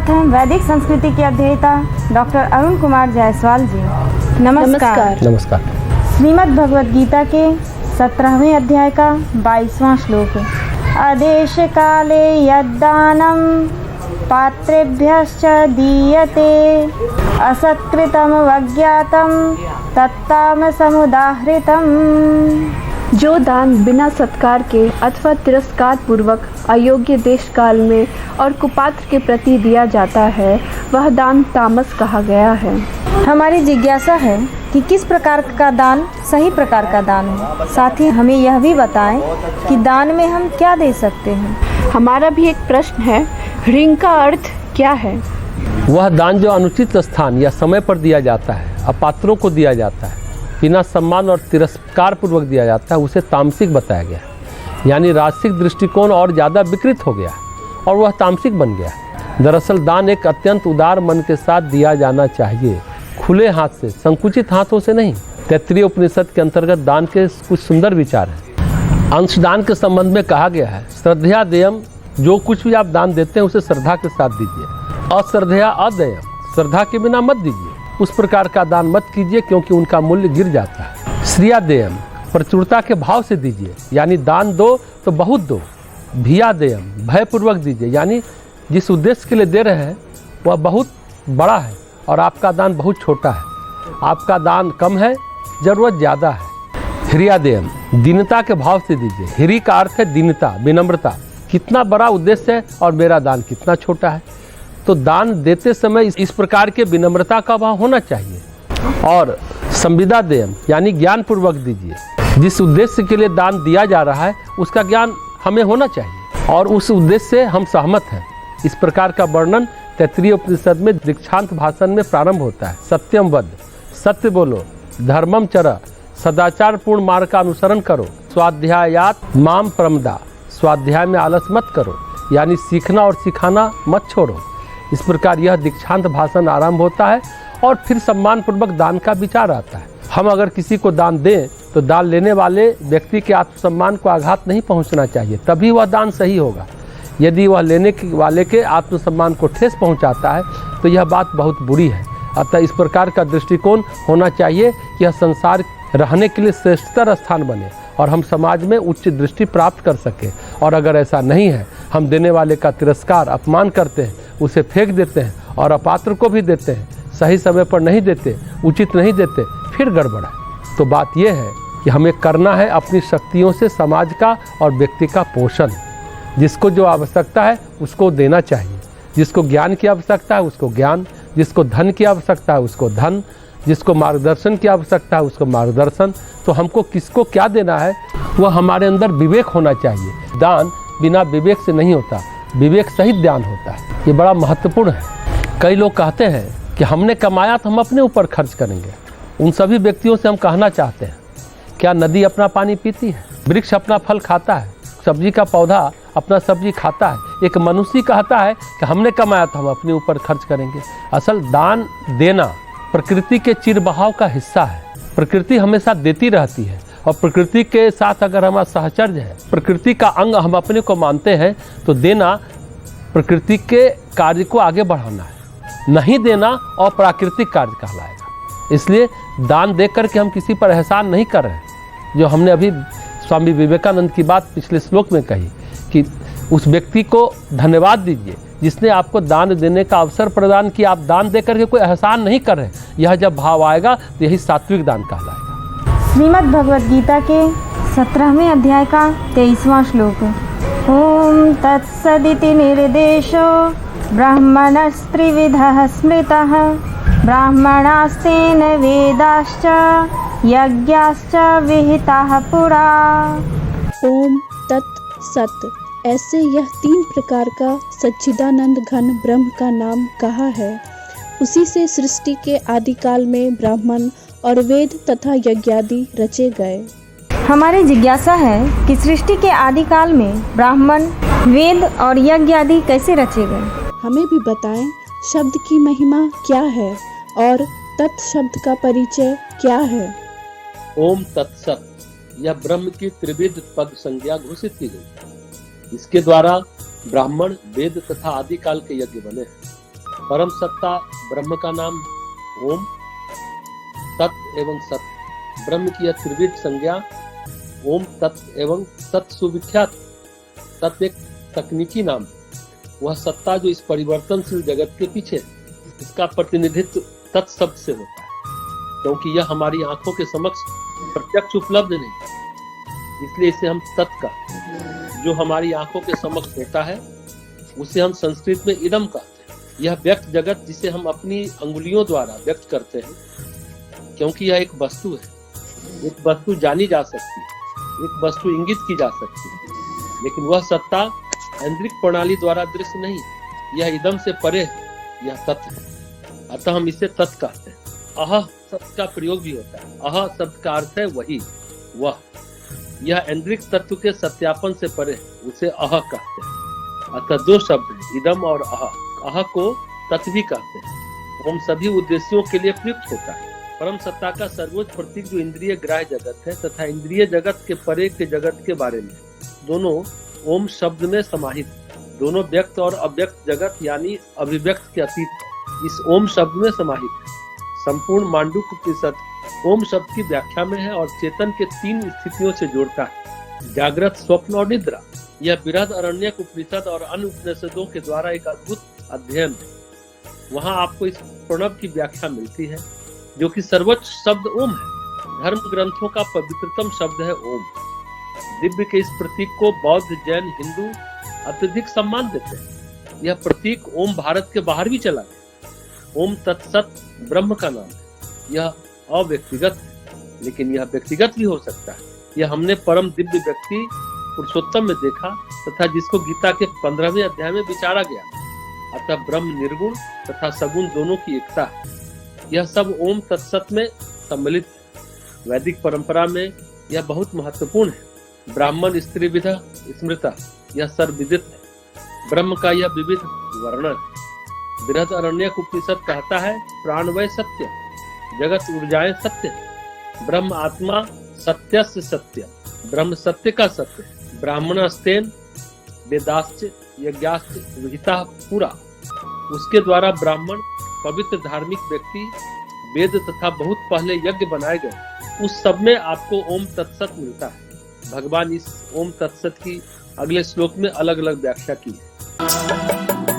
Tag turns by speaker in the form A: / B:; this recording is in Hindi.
A: साथ हैं वैदिक संस्कृति के अध्येता डॉक्टर अरुण कुमार जायसवाल जी। नमस्कार।
B: नमस्कार।
A: श्रीमद् भगवद गीता के 17वें अध्याय का 22वां श्लोक। आदेश काले यद्दानं पात्रेभ्यश्च दीयते असत्कृतं वज्ञातं तत्तामसमुदाहृतम्।
C: जो दान बिना सत्कार के अथवा तिरस्कार पूर्वक अयोग्य देश काल में और कुपात्र के प्रति दिया जाता है वह दान तामस कहा गया है।
A: हमारी जिज्ञासा है कि किस प्रकार का दान सही प्रकार का दान है। साथ ही हमें यह भी बताएं कि दान में हम क्या दे सकते हैं।
C: हमारा भी एक प्रश्न है, ऋण का अर्थ क्या है?
B: वह दान जो अनुचित स्थान या समय पर दिया जाता है, अपात्रों को दिया जाता है, बिना सम्मान और तिरस्कार पूर्वक दिया जाता है, उसे तामसिक बताया गया है। यानी राजसिक दृष्टिकोण और ज़्यादा विकृत हो गया और वह तामसिक बन गया। दरअसल दान एक अत्यंत उदार मन के साथ दिया जाना चाहिए, खुले हाथ से, संकुचित हाथों से नहीं। तैत्तिरीय उपनिषद के अंतर्गत दान के कुछ सुंदर विचार हैं। अंशदान के संबंध में कहा गया है, श्रद्धया देयम, जो कुछ भी आप दान देते हैं उसे श्रद्धा के साथ दीजिए। अश्रद्धया अदेयम, श्रद्धा के बिना मत दीजिए। उस प्रकार का दान मत कीजिए क्योंकि उनका मूल्य गिर जाता है। श्रिया देयम, प्रचुरता के भाव से दीजिए, यानी दान दो तो बहुत दो। भिया देयम, भयपूर्वक दीजिए, यानी जिस उद्देश्य के लिए दे रहे हैं वह बहुत बड़ा है और आपका दान बहुत छोटा है। आपका दान कम है, जरूरत ज़्यादा है। ह्रिया देयम, दीनता के भाव से दीजिए। ह्री का अर्थ है दीनता, विनम्रता। कितना बड़ा उद्देश्य है और मेरा दान कितना छोटा है। तो दान देते समय इस प्रकार के विनम्रता का भाव होना चाहिए। और संविदा देयम, यानी ज्ञान पूर्वक दीजिए। जिस उद्देश्य के लिए दान दिया जा रहा है उसका ज्ञान हमें होना चाहिए और उस उद्देश्य से हम सहमत हैं। इस प्रकार का वर्णन तैत्तिरीय उपनिषद में दीक्षांत भाषण में प्रारंभ होता है। सत्यम वद, सत्य बोलो। धर्मम चर, सदाचार पूर्ण मार्ग का अनुसरण करो। स्वाध्यायात माम प्रमदा, स्वाध्याय में आलस मत करो, यानी सीखना और सिखाना मत छोड़ो। इस प्रकार यह दीक्षांत भाषण आरंभ होता है और फिर सम्मान पूर्वक दान का विचार आता है। हम अगर किसी को दान दें तो दान लेने वाले व्यक्ति के आत्मसम्मान को आघात नहीं पहुंचना चाहिए, तभी वह दान सही होगा। यदि वह लेने वाले के आत्मसम्मान को ठेस पहुंचाता है तो यह बात बहुत बुरी है। अतः इस प्रकार का दृष्टिकोण होना चाहिए कि यह संसार रहने के लिए श्रेष्ठतर स्थान बने और हम समाज में उच्च दृष्टि प्राप्त कर सकें। और अगर ऐसा नहीं है, हम देने वाले का तिरस्कार, अपमान करते हैं, उसे फेंक देते हैं और अपात्र को भी देते हैं, सही समय पर नहीं देते, उचित नहीं देते, फिर गड़बड़ है। तो बात यह है कि हमें करना है अपनी शक्तियों से समाज का और व्यक्ति का पोषण। जिसको जो आवश्यकता है उसको देना चाहिए। जिसको ज्ञान की आवश्यकता है उसको ज्ञान, जिसको धन की आवश्यकता है उसको धन, जिसको मार्गदर्शन की आवश्यकता है उसको मार्गदर्शन। तो हमको किसको क्या देना है वह हमारे अंदर विवेक होना चाहिए। दान बिना विवेक से नहीं होता, विवेक सहित दान होता है। ये बड़ा महत्वपूर्ण है। कई लोग कहते हैं कि हमने कमाया तो हम अपने ऊपर खर्च करेंगे। उन सभी व्यक्तियों से हम कहना चाहते हैं, क्या नदी अपना पानी पीती है? वृक्ष अपना फल खाता है? सब्जी का पौधा अपना सब्जी खाता है? एक मनुष्य कहता है कि हमने कमाया तो हम अपने ऊपर खर्च करेंगे। असल दान देना प्रकृति के चिर बहाव का हिस्सा है। प्रकृति हमेशा देती रहती है और प्रकृति के साथ अगर हमारा साहचर्य है, प्रकृति का अंग हम अपने को मानते हैं, तो देना प्रकृति के कार्य को आगे बढ़ाना है। नहीं देना अप्राकृतिक कार्य कहलाएगा। इसलिए दान दे करके हम किसी पर एहसान नहीं कर रहे। जो हमने अभी स्वामी विवेकानंद की बात पिछले श्लोक में कही कि उस व्यक्ति को धन्यवाद दीजिए जिसने आपको दान देने का अवसर प्रदान किया। आप दान दे करके कोई एहसान नहीं कर रहे। यह जब भाव आएगा तो यही सात्विक दान कहलाएगा।
A: श्रीमद् भगवद गीता के 17वें अध्याय का 23वां श्लोक। ओम तत्सदिति निर्देशो ब्राह्मणस्त्रिविधः स्मृतः ब्राह्मणास्तेन वेदाश्च यज्ञाश्च विहिताः पुरा।
C: ओम तत् सत, ऐसे यह 3 प्रकार का सच्चिदानंद घन ब्रह्म का नाम कहा है। उसी से सृष्टि के आदिकाल में ब्राह्मण और वेद तथा यज्ञादि रचे गए।
A: हमारी जिज्ञासा है कि सृष्टि के आदिकाल में ब्राह्मण, वेद और यज्ञ आदि कैसे रचे गए।
C: हमें भी बताएं शब्द की महिमा क्या है और तत् शब्द का परिचय क्या है।
B: ओम तत्सत, यह ब्रह्म की त्रिविध पद संज्ञा घोषित की गई। इसके द्वारा ब्राह्मण, वेद तथा आदिकाल के यज्ञ बने हैं। परम सत्ता ब्रह्म का नाम ओम, तत् एवं सत। ब्रह्म की यह त्रिविध संज्ञा ओम, तत् एवं सत सुविख्यात। तत् एक तकनीकी नाम, वह सत्ता जो इस परिवर्तनशील जगत के पीछे, इसका प्रतिनिधित्व तत् शब्द से होता है, क्योंकि यह हमारी आंखों के समक्ष प्रत्यक्ष उपलब्ध नहीं, इसलिए इसे हम तत् कहते हैं। जो हमारी आंखों के समक्ष होता है उसे हम संस्कृत में इदम कहते हैं। यह व्यक्त जगत जिसे हम अपनी अंगुलियों द्वारा व्यक्त करते हैं, क्योंकि यह एक वस्तु है। एक वस्तु जानी जा सकती है, एक वस्तु इंगित की जा सकती है, लेकिन वह सत्ता ऐन्द्रिक प्रणाली द्वारा दृश्य नहीं, यह इदम से परे है, यह तत्व है। अतः हम इसे तत् कहते हैं। अह शब्द का प्रयोग भी होता है। अह शब्द का अर्थ है वही, वह। यह ऐन्द्रिक तत्व के सत्यापन से परे है, उसे अह कहते हैं। अतः दो शब्द हैं, इदम और अह। अह को तत् भी कहते हैं। ओम सभी उद्देश्यों के लिए प्रयुक्त होता है। परम सत्ता का सर्वोच्च प्रतीक जो इंद्रिय ग्राह्य जगत है तथा इंद्रिय जगत के परे के जगत के बारे में, दोनों ओम शब्द में समाहित, दोनों व्यक्त और अव्यक्त जगत यानी अभिव्यक्त के अतीत इस ओम शब्द में समाहित है। संपूर्ण मांडूक्य उपनिषद ओम शब्द की व्याख्या में है और चेतन के 3 स्थितियों से जोड़ता है, जागृत, स्वप्न और निद्रा। यह बृहद अरण्यक उपनिषद और अन्य उपनिषदों के द्वारा एक अद्भुत अध्ययन है। वहाँ आपको इस प्रणव की व्याख्या मिलती है, जो कि सर्वोच्च शब्द ओम है। धर्म ग्रंथों का पवित्रतम शब्द है ओम। दिव्य के इस प्रतीक को बौद्ध, जैन, हिंदू अत्यधिक सम्मान देते हैं। यह प्रतीक ओम भारत के बाहर भी चला गया। ओम तत्सत ब्रह्म का नाम है। यह अव्यक्तिगत है, लेकिन यह व्यक्तिगत भी हो सकता है। यह हमने परम दिव्य व्यक्ति पुरुषोत्तम में देखा तथा जिसको गीता के 15वें अध्याय में विचारा गया। अतः ब्रह्म निर्गुण तथा सगुण दोनों की एकता है। यह सब ओम तत्सत में सम्मिलित है। वैदिक परंपरा में यह बहुत महत्वपूर्ण है। ब्राह्मण स्त्री विधा स्मृता, यह सर्वविदित है। ब्रह्म का यह विविध वर्णन है। बृहद अरण्यक उपनिषद कहता है, प्राणवय सत्य, जगत ऊर्जाएं सत्य, ब्रह्म आत्मा सत्यस्य सत्य, ब्रह्म सत्य का सत्य, ब्राह्मणस्तेन वेदाश्च यज्ञाश्च विहिता पुरा। उसके द्वारा ब्राह्मण पवित्र धार्मिक व्यक्ति, वेद तथा बहुत पहले यज्ञ बनाए गए, उस सब में आपको ओम तत्सत मिलता है। भगवान इस ओम तत्सत की अगले श्लोक में अलग अलग व्याख्या की है।